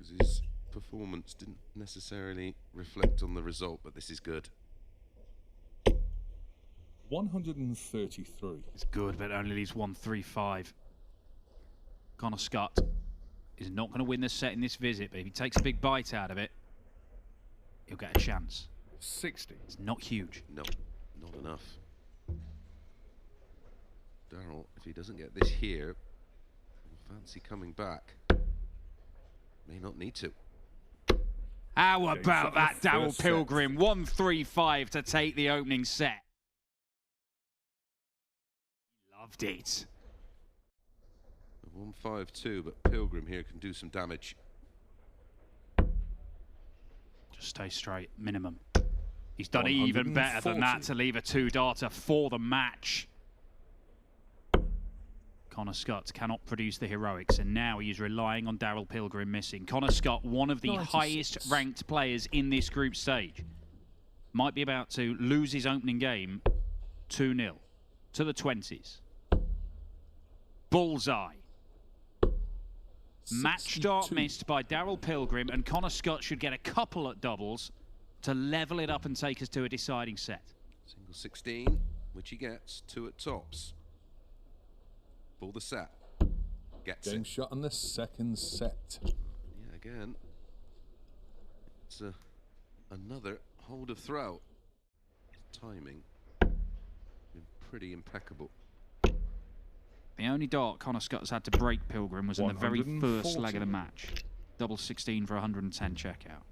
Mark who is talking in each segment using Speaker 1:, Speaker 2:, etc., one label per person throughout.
Speaker 1: because his performance didn't necessarily reflect on the result, but this is good.
Speaker 2: 133.
Speaker 3: It's good, but it only leaves 135. Connor Scott is not going to win the set in this visit, but if he takes a big bite out of it, he'll get a chance.
Speaker 2: 60.
Speaker 3: It's not huge.
Speaker 1: No, not enough. Darryl, if he doesn't get this here, will fancy coming back. May not need to.
Speaker 3: How about that, Darryl Pilgrim? 135 to take the opening set. Loved it.
Speaker 1: 152, but Pilgrim here can do some damage.
Speaker 3: Just stay straight, minimum. He's done even better than that to leave a two-darter for the match. Connor Scott cannot produce the heroics, and now he is relying on Darryl Pilgrim missing. Connor Scott, one of the highest ranked players in this group stage, might be about to lose his opening game 2-0 to the 20s. Bullseye. Match start missed by Darryl Pilgrim, and Connor Scott should get a couple at doubles to level it up and take us to a deciding set.
Speaker 1: Single 16, which he gets, 2 at tops. For the set. Gets
Speaker 2: Game
Speaker 1: it.
Speaker 2: shot in the second set.
Speaker 1: Yeah, again. It's another hold of throw. Timing been pretty impeccable.
Speaker 3: The only dart Connor Scott has had to break Pilgrim was in the very first leg of the match. Double 16 for 110 checkout.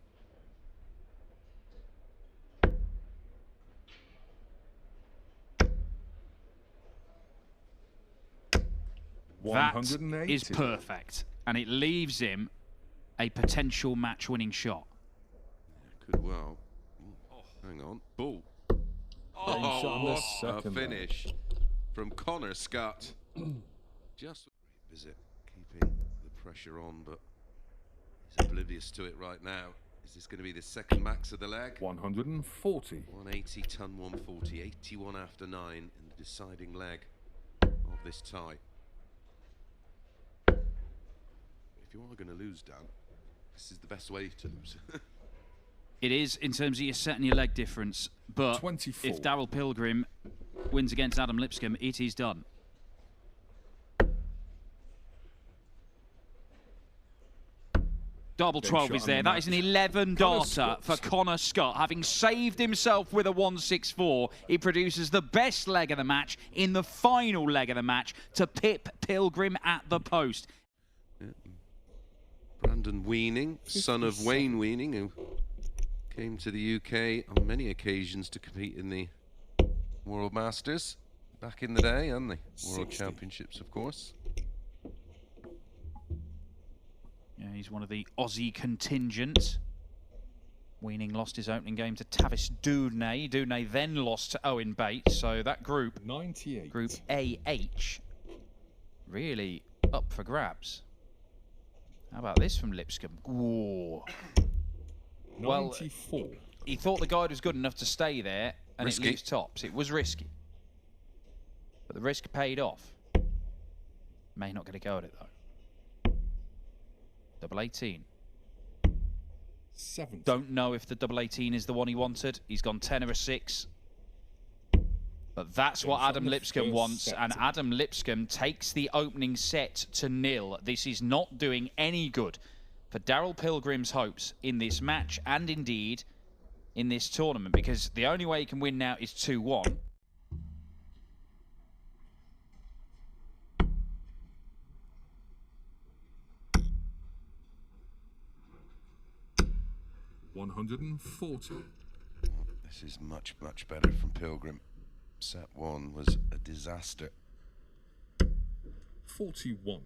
Speaker 3: That is perfect, and it leaves him a potential match-winning shot.
Speaker 1: Yeah, could well. Oh, hang on. Ball. Oh, what a finish from Connor Scott. Just a visit, keeping the pressure on, but he's oblivious to it right now. Is this going to be the second max of the leg?
Speaker 2: 140.
Speaker 1: 180, ton 140, 81 after 9 in the deciding leg of this tie. If you are going to lose, Dan, this is the best way to lose.
Speaker 3: It is, in terms of your set and your leg difference, but
Speaker 2: 24.
Speaker 3: If Darryl Pilgrim wins against Adam Lipscomb, it is done. Double 12 is there. That is an 11-darter for Connor Scott. Having saved himself with a 164, he produces the best leg of the match in the final leg of the match to pip Pilgrim at the post.
Speaker 1: Yeah. Brandon Weaning, son of Wayne Weaning, who came to the UK on many occasions to compete in the World Masters back in the day, and the World Championships, of course.
Speaker 3: Yeah, he's one of the Aussie contingent. Weaning lost his opening game to Tavis Dudney. Dudney then lost to Owen Bates. So that group,
Speaker 2: 98.
Speaker 3: Group AH, really up for grabs. How about this from Lipscomb? Whoa.
Speaker 2: 94.
Speaker 3: Well, he thought the guide was good enough to stay there, and
Speaker 1: Risky.
Speaker 3: it leaves tops. It was risky, but the risk paid off. May not get a go at it though. Double 18.
Speaker 2: 70.
Speaker 3: Don't know if the double 18 is the one he wanted. He's gone 10 or a 6. But that's what Adam Lipscomb wants, and Adam Lipscomb takes the opening set to 0. This is not doing any good for Darryl Pilgrim's hopes in this match, and indeed in this tournament, because the only way he can win now is 2-1.
Speaker 1: This is much, much better from Pilgrim. Set 1 was a disaster.
Speaker 2: 41.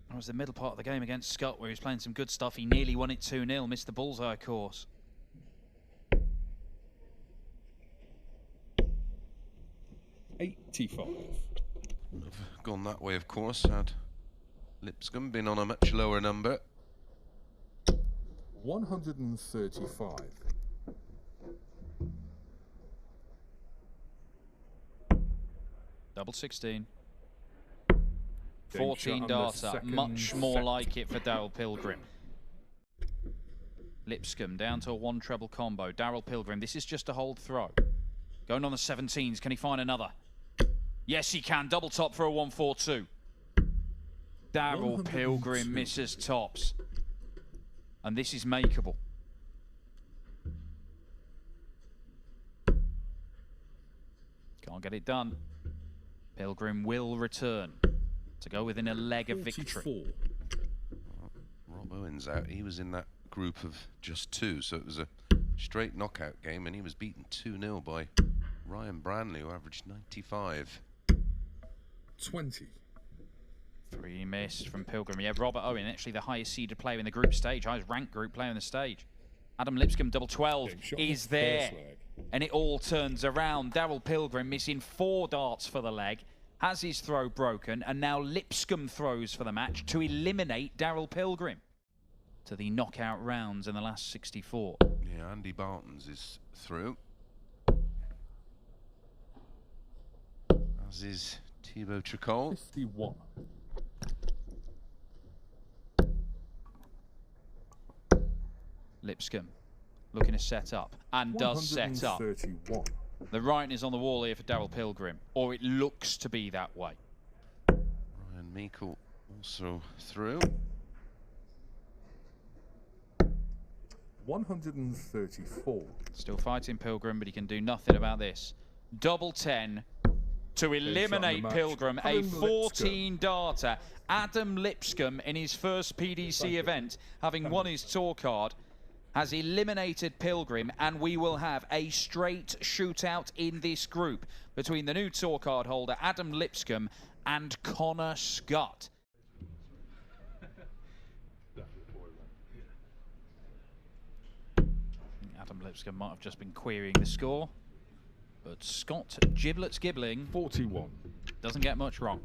Speaker 3: That was the middle part of the game against Scott, where he was playing some good stuff. He nearly won it 2-0, missed the bullseye course.
Speaker 2: 85.
Speaker 1: Wouldn't have gone that way, of course, had Lipscomb been on a much lower number.
Speaker 2: 135.
Speaker 3: Double 16. 14 data, much more like it for Daryl Pilgrim. Lipscomb down to a 1 treble combo. Daryl Pilgrim, this is just a hold throw. Going on the 17s, can he find another? Yes, he can. Double top for a 1-4-2. Daryl Pilgrim misses tops. And this is makeable. Can't get it done. Pilgrim will return to go within a leg of victory.
Speaker 1: Rob Owen's out. He was in that group of just 2, so it was a straight knockout game, and he was beaten 2-0 by Ryan Branley, who averaged 95.
Speaker 2: 20.
Speaker 3: 3 missed from Pilgrim. Yeah, Robert Owen, actually the highest seeded player in the group stage, highest ranked group player on the stage. Adam Lipscomb, double 12, is there. And it all turns around. Daryl Pilgrim missing 4 darts for the leg, has his throw broken, and now Lipscomb throws for the match to eliminate Daryl Pilgrim to the knockout rounds in the last 64.
Speaker 1: Yeah, Andy Barton's is through. As is Thibaut Tricol.
Speaker 2: 51.
Speaker 3: Lipscomb looking to set up, and does set up.
Speaker 2: 131.
Speaker 3: The writing is on the wall here for Daryl Pilgrim, or it looks to be that way.
Speaker 1: Ryan Meikle also through.
Speaker 2: 134.
Speaker 3: Still fighting Pilgrim, but he can do nothing about this. Double 10 to eliminate Pilgrim, a 14-darter. Adam Lipscomb, in his first PDC event, having won his tour card, has eliminated Pilgrim, and we will have a straight shootout in this group between the new tour card holder Adam Lipscomb and Connor Scott. Adam Lipscomb might have just been querying the score, but Scott giblets gibbling
Speaker 2: 41.
Speaker 3: doesn't get much wrong.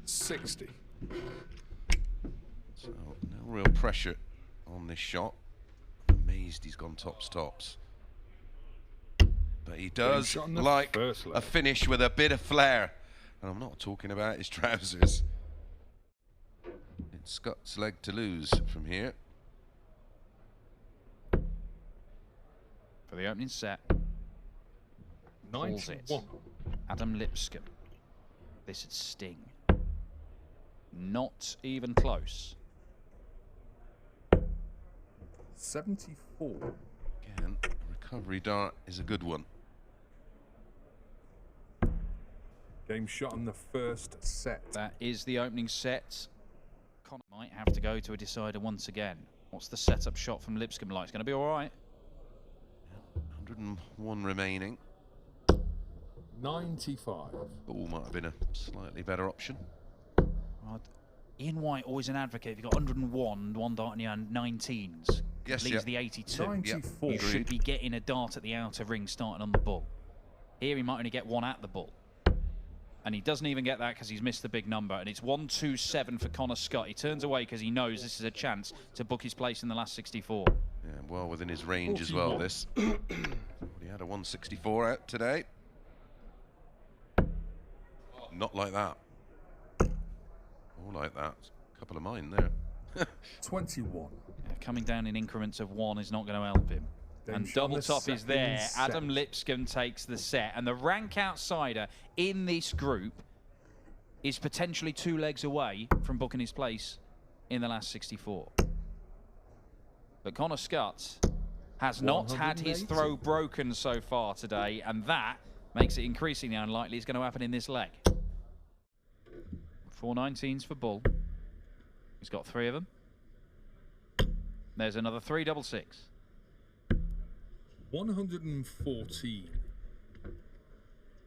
Speaker 2: 60.
Speaker 1: So no real pressure on this shot. Amazed he's gone tops. But he does like a finish with a bit of flair. And I'm not talking about his trousers. It's Scott's leg to lose from here.
Speaker 3: For the opening set.
Speaker 2: 91.
Speaker 3: Adam Lipscomb. This would sting. Not even close.
Speaker 2: 74.
Speaker 1: Again, recovery dart is a good one.
Speaker 2: Game shot in the first set.
Speaker 3: That is the opening set. Connor might have to go to a decider once again. What's the setup shot from Lipscomb like? It's going to be all right.
Speaker 1: 101 remaining.
Speaker 2: 95.
Speaker 1: Ball might have been a slightly better option.
Speaker 3: Ian White, always an advocate. If you've got 101, 1 dart in your hand, 19s.
Speaker 1: Yes,
Speaker 3: leaves the 82.
Speaker 2: 94.
Speaker 3: You should be getting a dart at the outer ring starting on the ball. Here he might only get 1 at the ball. And he doesn't even get that because he's missed the big number. And it's 127 for Connor Scott. He turns away because he knows this is a chance to book his place in the last 64.
Speaker 1: Yeah, well within his range 41. As well, this. He had a 164 out today. Not like that. All like that. A couple of mine there.
Speaker 2: 21.
Speaker 3: Yeah, coming down in increments of 1 is not going to help him. And double top is there. Adam Lipscomb takes the set. And the rank outsider in this group is potentially 2 legs away from booking his place in the last 64. But Connor Scott has not had his throw broken so far today, and that makes it increasingly unlikely it's going to happen in this leg. 4 19s for Bull. He's got 3 of them. There's another 3 double 6.
Speaker 2: 114.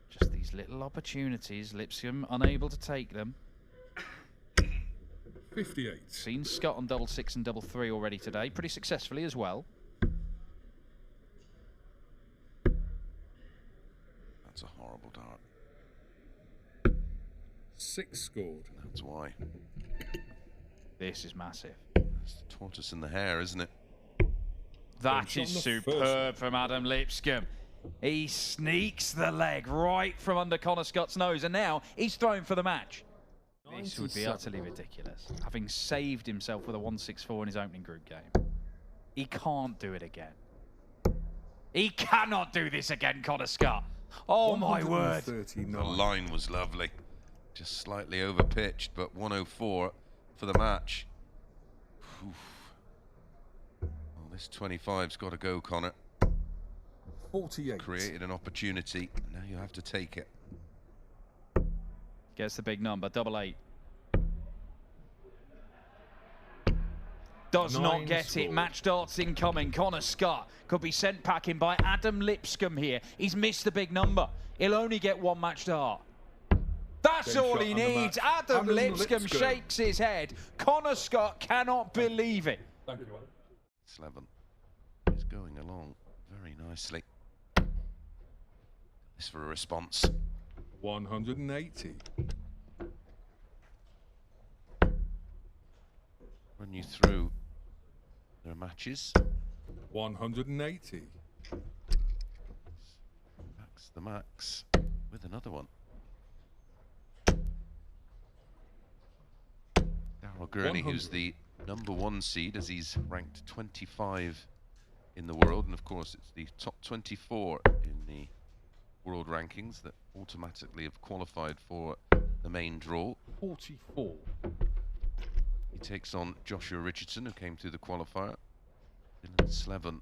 Speaker 3: Just these little opportunities. Lipscomb unable to take them.
Speaker 2: 58.
Speaker 3: Seen Scott on double 6 and double 3 already today, pretty successfully as well.
Speaker 1: That's a horrible dart.
Speaker 2: 6 scored.
Speaker 1: That's why.
Speaker 3: This is massive.
Speaker 1: It's the tortoise in the hare, isn't it?
Speaker 3: That is superb from Adam Lipscomb. He sneaks the leg right from under Connor Scott's nose, and now he's thrown for the match. This would be utterly ridiculous. Having saved himself with a 164 in his opening group game. He can't do it again. He cannot do this again, Connor Scott. Oh my word.
Speaker 1: The line was lovely. Just slightly over pitched, but 104 for the match. Oof. Well, this 25's got to go, Connor.
Speaker 2: 48.
Speaker 1: Created an opportunity. Now you have to take it.
Speaker 3: Gets the big number, 88. Does not get it. Match darts incoming. Connor Scott could be sent packing by Adam Lipscomb here. He's missed the big number. He'll only get one match dart. That's all he needs. Adam Lipscomb shakes his head. Connor Scott cannot believe it.
Speaker 2: Thank you, Adam.
Speaker 1: Slevin is going along very nicely. This for a response.
Speaker 2: 180.
Speaker 1: Run you through their matches.
Speaker 2: 180.
Speaker 1: Max the max with another one. Daryl Gurney, who's the #1 seed, as he's ranked 25 in the world, and of course it's the top 24 in the world rankings that automatically have qualified for the main draw.
Speaker 2: 44.
Speaker 1: He takes on Joshua Richardson, who came through the qualifier. Dylan Slevin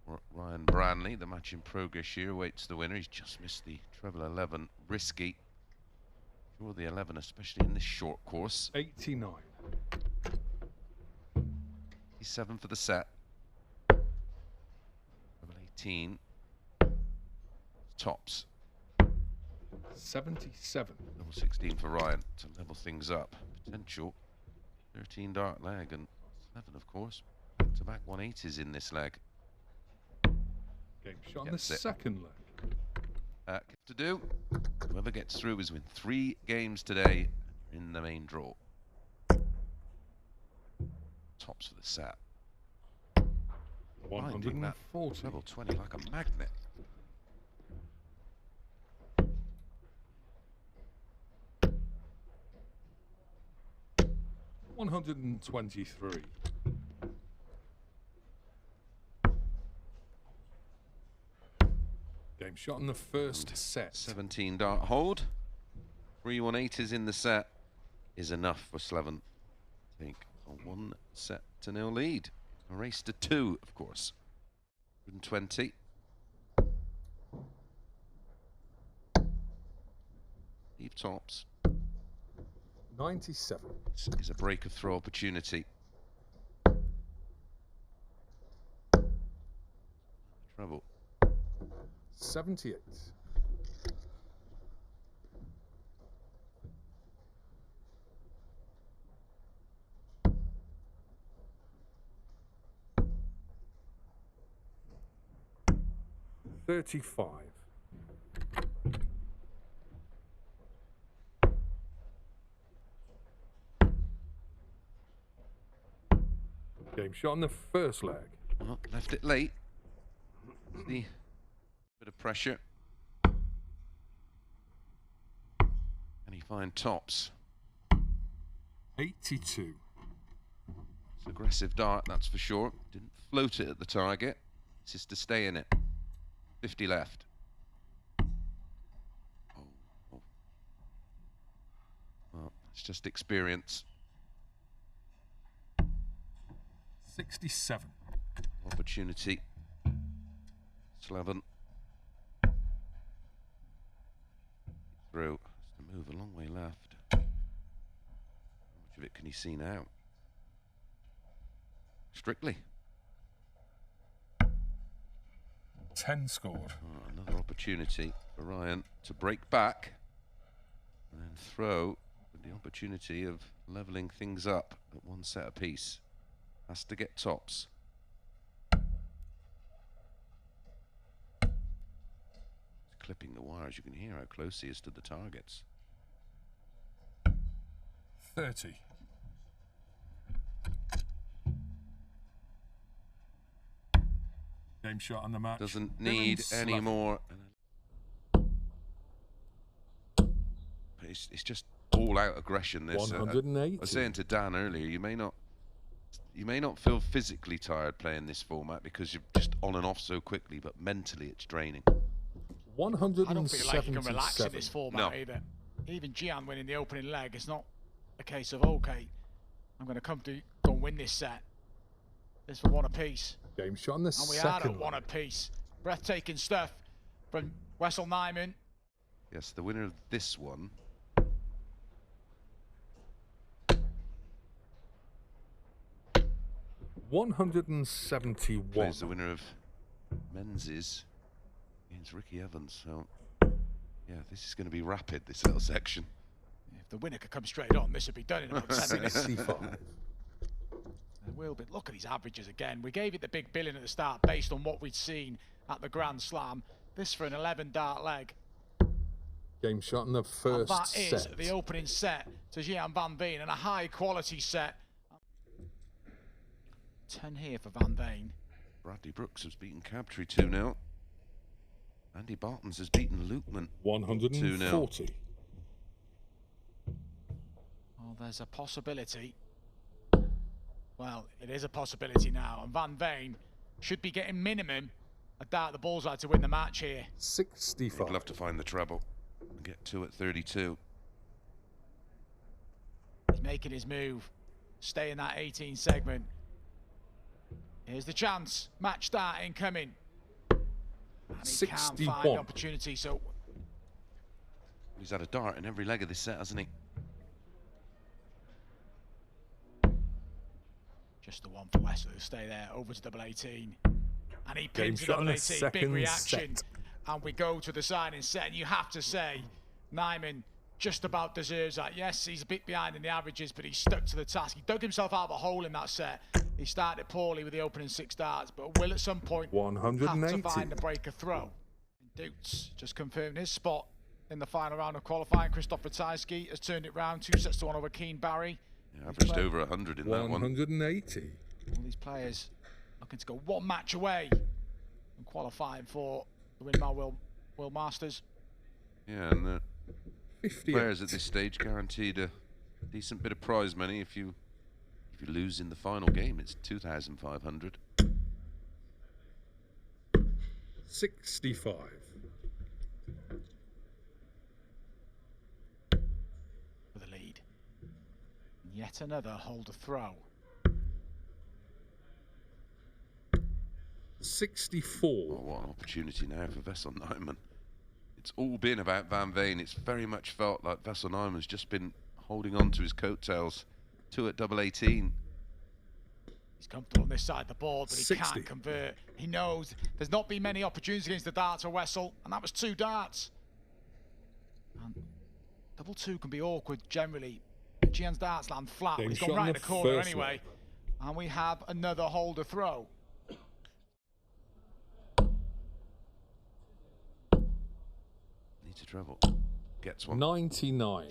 Speaker 1: or Ryan Branley. The match in progress here awaits the winner. He's just missed the treble 11. Risky. Sure, the 11, especially in this short course.
Speaker 2: 89.
Speaker 1: He's 7 for the set. Treble 18. Tops.
Speaker 2: 77.
Speaker 1: Level 16 for Ryan to level things up. Potential 13 dart leg, and 11, of course. Back-to-back 180s in this leg.
Speaker 2: Game shot on the second leg.
Speaker 1: To do. Whoever gets through is win 3 games today in the main draw. Tops for the set.
Speaker 2: 140.
Speaker 1: Level 20 like a magnet.
Speaker 2: $123. Game shot in the first set.
Speaker 1: 17 dart hold. 3 180s in the set is enough for Slevin. Take a 1-0 lead. A race to 2, of course. 120. Leave tops.
Speaker 2: 97.
Speaker 1: This is a break of throw opportunity. Treble.
Speaker 2: 78. $35. Game shot on the first leg.
Speaker 1: Well, left it late. The bit of pressure. Can he find tops?
Speaker 2: 82.
Speaker 1: It's an aggressive dart, that's for sure. Didn't float it at the target. This is to stay in it. 50 left. Oh. Well, it's just experience.
Speaker 2: 67.
Speaker 1: Opportunity. Slevin. Through. Has to move a long way left. How much of it can he see now? Strictly.
Speaker 2: 10 scored.
Speaker 1: Oh, another opportunity for Ryan to break back and then throw with the opportunity of levelling things up at 1 set apiece. Has to get tops. It's clipping the wires. You can hear how close he is to the targets.
Speaker 2: 30. Game shot on the match.
Speaker 1: Doesn't need any more. It's just all-out aggression. This
Speaker 2: 180.
Speaker 1: I was saying to Dan earlier, you may not feel physically tired playing this format because you're just on and off so quickly, but mentally it's draining.
Speaker 2: 177.
Speaker 4: I don't feel like you can relax in this format
Speaker 1: No.
Speaker 4: either. Even Gian winning the opening leg, it's not a case of, okay, I'm going to go and win this set. This for one apiece.
Speaker 2: Game shot on the
Speaker 4: And we
Speaker 2: second.
Speaker 4: are at one apiece. Breathtaking stuff from Wessel Nyman.
Speaker 1: Yes, the winner of this one.
Speaker 2: $171.
Speaker 1: Plays the winner of Menzies against Ricky Evans. So, yeah, this is going to be rapid, this little section.
Speaker 4: If the winner could come straight on, this would be done in about 10 minutes.
Speaker 2: 65.
Speaker 4: There will be. Look at these averages again. We gave it the big billion at the start based on what we'd seen at the Grand Slam. This for an 11-dart leg.
Speaker 2: Game shot in the
Speaker 4: And
Speaker 2: first
Speaker 4: that is
Speaker 2: set.
Speaker 4: the opening set to Gian Van Veen, and a high-quality set. 10 here for Van Veen.
Speaker 1: Bradley Brooks has beaten Cabtree 2-0. Andy Bartons has beaten Lukeman
Speaker 2: 140.
Speaker 4: Well, there's a possibility. Well, it is a possibility now, and Van Veen should be getting minimum a dart at the bullseye to win the match here.
Speaker 2: 65.
Speaker 1: He'd love to find the treble and get 2 at 32.
Speaker 4: He's making his move. Stay in that 18 segment. Here's the chance. Match start incoming. And he can't find
Speaker 2: 61.
Speaker 4: the opportunity, so
Speaker 1: He's had a dart in every leg of this set, hasn't he?
Speaker 4: just the one for Wesley to stay there. Over to double 18. And he
Speaker 2: Game
Speaker 4: pins the
Speaker 2: shot
Speaker 4: double
Speaker 2: in the
Speaker 4: 18. Big
Speaker 2: second
Speaker 4: reaction.
Speaker 2: set.
Speaker 4: And we go to the signing set. And you have to say, Nyman just about deserves that. Yes, he's a bit behind in the averages, but he stuck to the task. He dug himself out of a hole in that set. He started poorly with the opening 6 darts, but will at some point
Speaker 2: 180.
Speaker 4: have to find a breaker throw. Dutz just confirmed his spot in the final round of qualifying. Christoph Ratajski has turned it round 2-1 over Keen Barry.
Speaker 1: Yeah, averaged over 100 in that one.
Speaker 2: 180.
Speaker 4: All these players looking to go one match away and qualifying for the Winmau World Masters.
Speaker 1: Yeah, and the
Speaker 2: 58.
Speaker 1: players at this stage guaranteed a decent bit of prize money. If you lose in the final game, it's 2,500.
Speaker 2: 65.
Speaker 4: For the lead. Yet another holder throw.
Speaker 2: 64.
Speaker 1: Oh, what an opportunity now for Wessel Nyman. It's all been about Van Veen. It's very much felt like Wessel Nyman's just been holding on to his coattails. 2 at double 18.
Speaker 4: He's comfortable on this side of the board, but he
Speaker 2: 60.
Speaker 4: can't convert. He knows there's not been many opportunities against the darts for Wessel, and that was 2 darts. And double 2 can be awkward generally. Gian's darts land flat, but
Speaker 2: Game
Speaker 4: he's
Speaker 2: shot
Speaker 4: gone right
Speaker 2: on
Speaker 4: in
Speaker 2: the
Speaker 4: the corner
Speaker 2: first
Speaker 4: anyway. And we have another holder throw.
Speaker 1: Needs a treble. Gets one.
Speaker 2: 99.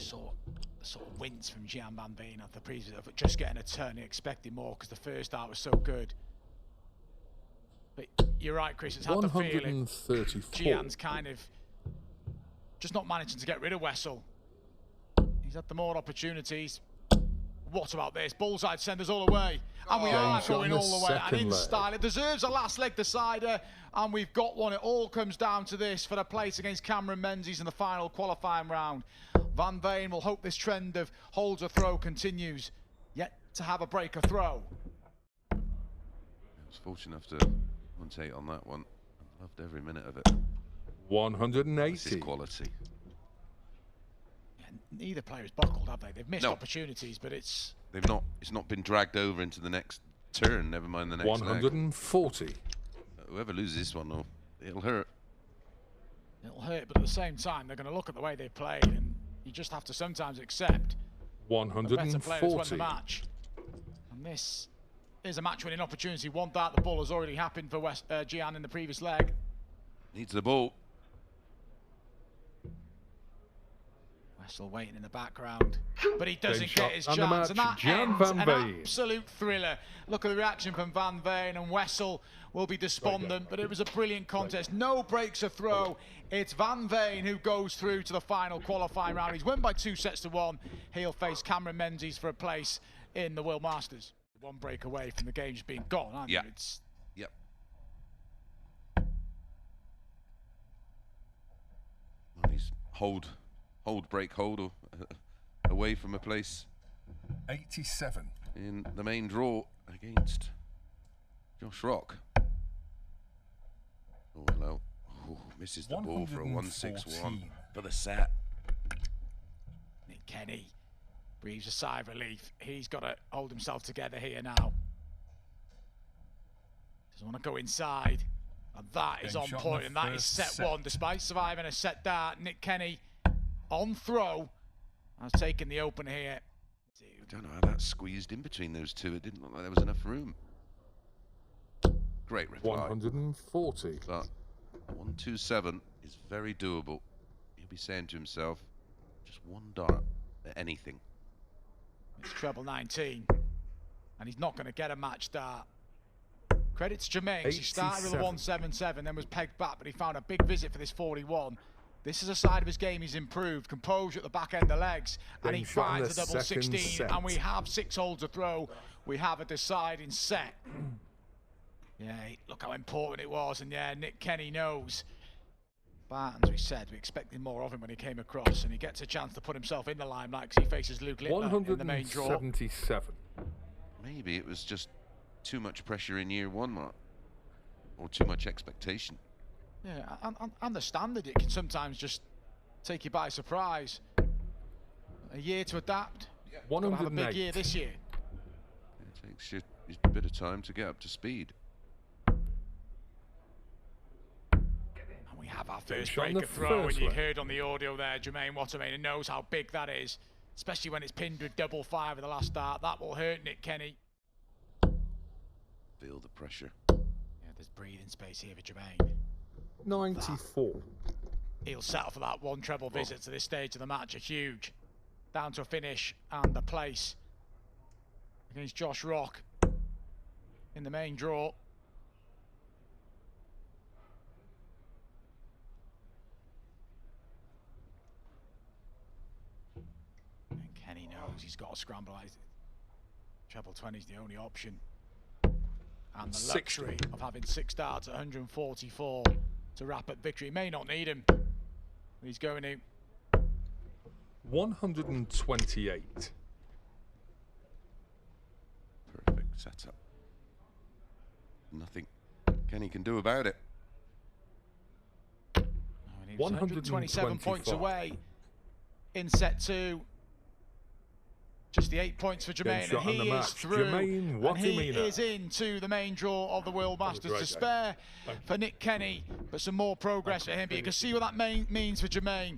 Speaker 4: Sort of wins from Gian Van Veen after the previous, of just getting a turn. He expected more because the first dart was so good. But you're right, Chris. It's had the feeling
Speaker 2: 134.
Speaker 4: Gian's kind of just not managing to get rid of Wessel. He's had the more opportunities. What about this? Bullseye send us all away. And we are going all the way. And in style. It deserves a last leg decider. And we've got one. It all comes down to this for the place against Cameron Menzies in the final qualifying round. Van Veen will hope this trend of holds a throw continues. Yet to have a breaker throw.
Speaker 1: I was fortunate enough to commentate on that one. I loved every minute of it.
Speaker 2: 180.
Speaker 1: This is quality.
Speaker 4: Neither player's buckled, have they? They've missed
Speaker 1: No.
Speaker 4: opportunities, but it's
Speaker 1: not been dragged over into the next turn, never mind the next leg.
Speaker 2: 140.
Speaker 1: Whoever loses this one, though, it'll hurt.
Speaker 4: it'll hurt, but at the same time, they're going to look at the way they played, and you just have to sometimes accept the better players won the
Speaker 2: 140.
Speaker 4: match. And this is a match-winning opportunity. One dart the ball has already happened for Gian in the previous leg.
Speaker 1: Needs the ball.
Speaker 4: Wessel waiting in the background, but he doesn't get his
Speaker 2: on the
Speaker 4: chance, and that
Speaker 2: match, Jan
Speaker 4: ends
Speaker 2: van
Speaker 4: an
Speaker 2: Veen.
Speaker 4: absolute thriller. Look at the reaction from Van Veen, and Wessel will be despondent, but it was a brilliant contest. No breaks a throw. It's Van Veen who goes through to the final qualifying round. He's won by 2-1. He'll face Cameron Menzies for a place in the World Masters. One break away from the game just being gone, aren't you? It's
Speaker 1: Yep. Well, he's hold, break, hold away from a place
Speaker 2: 87.
Speaker 1: in the main draw against Josh Rock. Oh, hello. Oh, misses the ball for a 1-6-1 for the set.
Speaker 4: Nick Kenny breathes a sigh of relief. He's got to hold himself together here now. Doesn't want to go inside. And that is on point, and that is set one. Despite surviving a set dart, Nick Kenny on throw has taken the open here.
Speaker 1: I don't know how that squeezed in between those two. It didn't look like there was enough room. Great reply.
Speaker 2: 140.
Speaker 1: But 127 is very doable. He'll be saying to himself, just one dart at anything.
Speaker 4: It's treble 19, and he's not going to get a match dart. Credit to Jermaine, 'cause he started with a 177, then was pegged back, but he found a big visit for this 41. This is a side of his game he's improved. Composure at the back end of legs, and he finds a double 16, and we have 6 holes to throw. We have a deciding set. Yeah, look how important it was, and yeah, Nick Kenny knows. But as we said, we expected more of him when he came across, and he gets a chance to put himself in the limelight because he faces Luke Littler in the main draw.
Speaker 2: 177.
Speaker 1: Maybe it was just too much pressure in year one, Mark, or too much expectation.
Speaker 4: Yeah, and the standard, it can sometimes just take you by surprise. A year to adapt.
Speaker 1: Yeah.
Speaker 2: 108.
Speaker 4: Have a big year this year.
Speaker 1: It takes you a bit of time to get up to speed.
Speaker 4: And we have our first breaker throw, and you heard on the audio there, Jermaine Watermain knows how big that is, especially when it's pinned with double 5 at the last start. That will hurt Nick Kenny.
Speaker 1: Feel the pressure.
Speaker 4: Yeah, there's breathing space here for Jermaine.
Speaker 2: 94.
Speaker 4: He'll settle for that one treble visit to this stage of the match. A huge. Down to a finish and a place against Josh Rock in the main draw. And Kenny knows he's got to scramble. Treble 20 is the only option. And the luxury of having 6 darts at 144 to wrap up victory. He may not need him. He's going to
Speaker 2: 128.
Speaker 1: Perfect setup. Nothing Kenny can do about it.
Speaker 4: 127 points away in set 2. Just the 8 points for Jermaine, and he is through, and he is into the main draw of the World Masters. To spare for Nick Kenny, but some more progress for him. But you can see what that means for Jermaine.